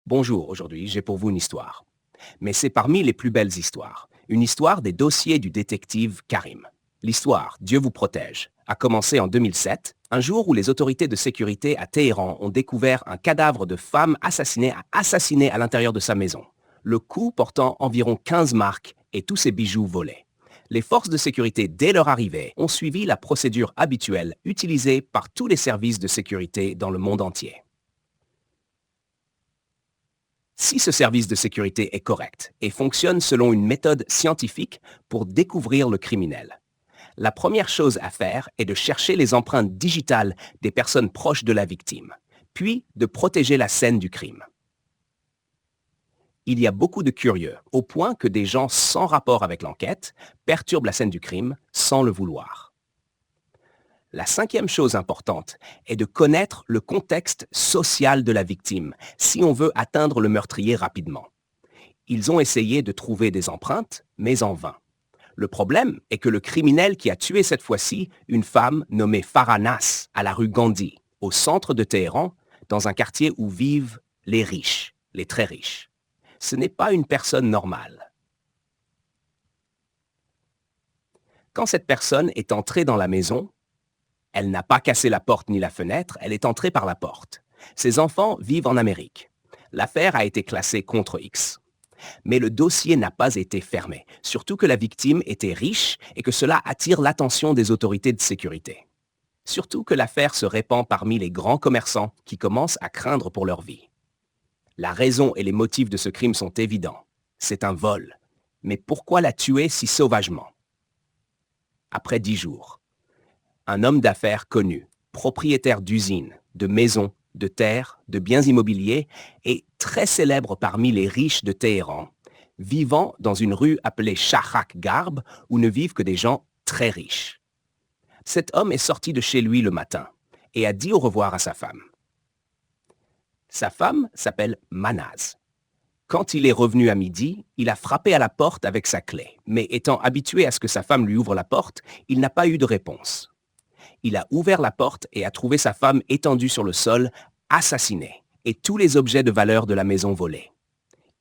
Bonjour, aujourd'hui j'ai pour vous une histoire. Mais c'est parmi les plus belles histoires. Une histoire des dossiers du détective Karim. L'histoire, Dieu vous protège, a commencé en 2007, un jour où les autorités de sécurité à Téhéran ont découvert un cadavre de femme assassinée à l'intérieur de sa maison. Le coup portant environ 15 marques et tous ses bijoux volés. Les forces de sécurité, dès leur arrivée, ont suivi la procédure habituelle utilisée par tous les services de sécurité dans le monde entier. Si ce service de sécurité est correct et fonctionne selon une méthode scientifique pour découvrir le criminel, la première chose à faire est de chercher les empreintes digitales des personnes proches de la victime, puis de protéger la scène du crime. Il y a beaucoup de curieux, au point que des gens sans rapport avec l'enquête perturbent la scène du crime sans le vouloir. La cinquième chose importante est de connaître le contexte social de la victime si on veut atteindre le meurtrier rapidement. Ils ont essayé de trouver des empreintes, mais en vain. Le problème est que le criminel qui a tué cette fois-ci une femme nommée Farah Nass à la rue Gandhi, au centre de Téhéran, dans un quartier où vivent les riches, les très riches. Ce n'est pas une personne normale. Quand cette personne est entrée dans la maison, elle n'a pas cassé la porte ni la fenêtre, elle est entrée par la porte. Ses enfants vivent en Amérique. L'affaire a été classée contre X. Mais le dossier n'a pas été fermé, surtout que la victime était riche et que cela attire l'attention des autorités de sécurité. Surtout que l'affaire se répand parmi les grands commerçants qui commencent à craindre pour leur vie. La raison et les motifs de ce crime sont évidents. C'est un vol. Mais pourquoi la tuer si sauvagement? Après 10 jours, un homme d'affaires connu, propriétaire d'usines, de maisons, de terres, de biens immobiliers et très célèbre parmi les riches de Téhéran, vivant dans une rue appelée Shahrak Garb où ne vivent que des gens très riches. Cet homme est sorti de chez lui le matin et a dit au revoir à sa femme. Sa femme s'appelle Manaz. Quand il est revenu à midi, il a frappé à la porte avec sa clé, mais étant habitué à ce que sa femme lui ouvre la porte, il n'a pas eu de réponse. Il a ouvert la porte et a trouvé sa femme étendue sur le sol, assassinée, et tous les objets de valeur de la maison volés.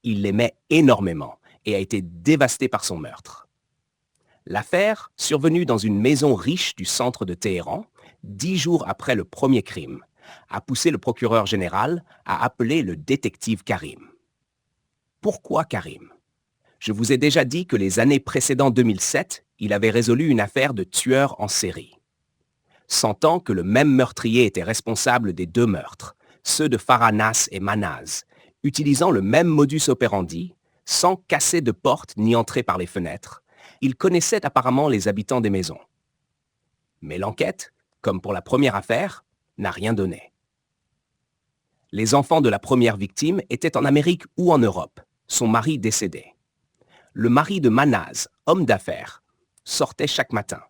Il l'aimait énormément et a été dévasté par son meurtre. L'affaire, survenue dans une maison riche du centre de Téhéran, 10 jours après le premier crime, a poussé le procureur général à appeler le détective Karim. Pourquoi Karim? Je vous ai déjà dit que les années précédant 2007, il avait résolu une affaire de tueur en série. Sentant que le même meurtrier était responsable des deux meurtres, ceux de Farah Nass et Manaz, utilisant le même modus operandi, sans casser de porte ni entrer par les fenêtres, il connaissait apparemment les habitants des maisons. Mais l'enquête, comme pour la première affaire, n'a rien donné. Les enfants de la première victime étaient en Amérique ou en Europe, son mari décédé. Le mari de Manaz, homme d'affaires, sortait chaque matin.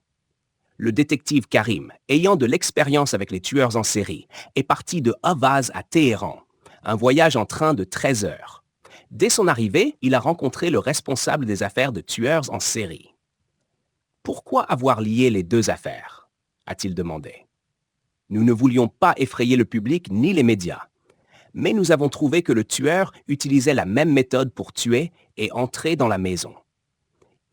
Le détective Karim, ayant de l'expérience avec les tueurs en série, est parti de Ahvaz à Téhéran, un voyage en train de 13 heures. Dès son arrivée, il a rencontré le responsable des affaires de tueurs en série. Pourquoi avoir lié les deux affaires? A-t-il demandé. Nous ne voulions pas effrayer le public ni les médias, mais nous avons trouvé que le tueur utilisait la même méthode pour tuer et entrer dans la maison.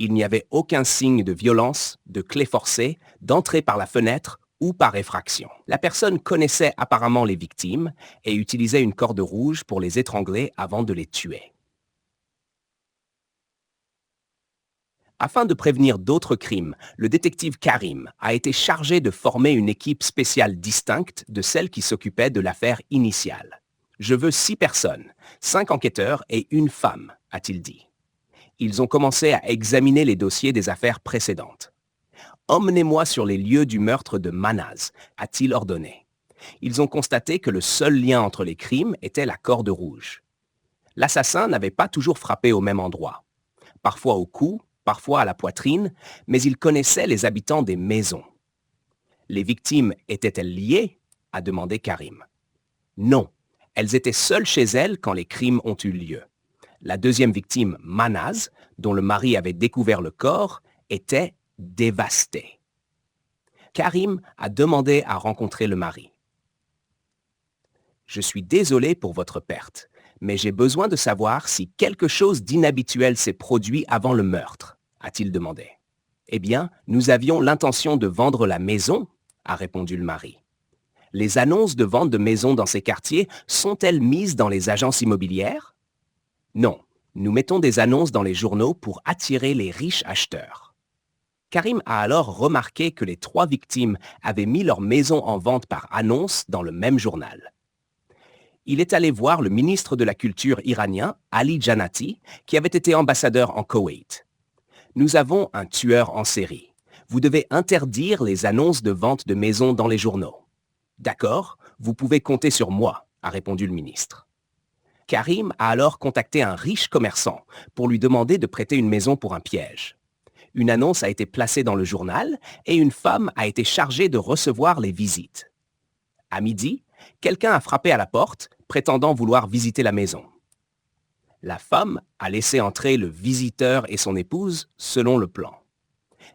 Il n'y avait aucun signe de violence, de clé forcée, d'entrée par la fenêtre ou par effraction. La personne connaissait apparemment les victimes et utilisait une corde rouge pour les étrangler avant de les tuer. Afin de prévenir d'autres crimes, le détective Karim a été chargé de former une équipe spéciale distincte de celle qui s'occupait de l'affaire initiale. Je veux 6 personnes, 5 enquêteurs et une femme, a-t-il dit. Ils ont commencé à examiner les dossiers des affaires précédentes. Emmenez-moi sur les lieux du meurtre de Manaz, a-t-il ordonné. Ils ont constaté que le seul lien entre les crimes était la corde rouge. L'assassin n'avait pas toujours frappé au même endroit. Parfois au cou, parfois à la poitrine, mais il connaissait les habitants des maisons. Les victimes étaient-elles liées? A demandé Karim. Non, elles étaient seules chez elles quand les crimes ont eu lieu. La deuxième victime, Manaz, dont le mari avait découvert le corps, était dévastée. Karim a demandé à rencontrer le mari. Je suis désolé pour votre perte, Mais j'ai besoin de savoir si quelque chose d'inhabituel s'est produit avant le meurtre, a-t-il demandé. Eh bien, nous avions l'intention de vendre la maison, a répondu le mari. Les annonces de vente de maisons dans ces quartiers sont-elles mises dans les agences immobilières? Non, nous mettons des annonces dans les journaux pour attirer les riches acheteurs. Karim a alors remarqué que les 3 victimes avaient mis leur maison en vente par annonce dans le même journal. Il est allé voir le ministre de la Culture iranien, Ali Jannati, qui avait été ambassadeur en Koweït. Nous avons un tueur en série. Vous devez interdire les annonces de vente de maisons dans les journaux. D'accord, vous pouvez compter sur moi, a répondu le ministre. Karim a alors contacté un riche commerçant pour lui demander de prêter une maison pour un piège. Une annonce a été placée dans le journal et une femme a été chargée de recevoir les visites. À midi, quelqu'un a frappé à la porte, prétendant vouloir visiter la maison. La femme a laissé entrer le visiteur et son épouse selon le plan.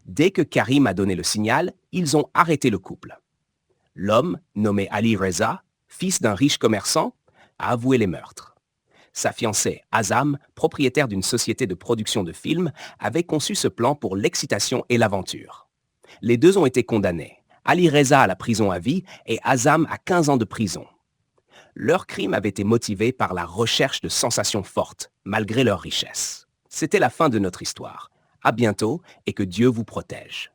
Dès que Karim a donné le signal, ils ont arrêté le couple. L'homme, nommé Ali Reza, fils d'un riche commerçant, a avoué les meurtres. Sa fiancée, Azam, propriétaire d'une société de production de films, avait conçu ce plan pour l'excitation et l'aventure. Les deux ont été condamnés. Ali Reza à la prison à vie et Azam à 15 ans de prison. Leur crime avait été motivé par la recherche de sensations fortes, malgré leur richesse. C'était la fin de notre histoire. À bientôt et que Dieu vous protège.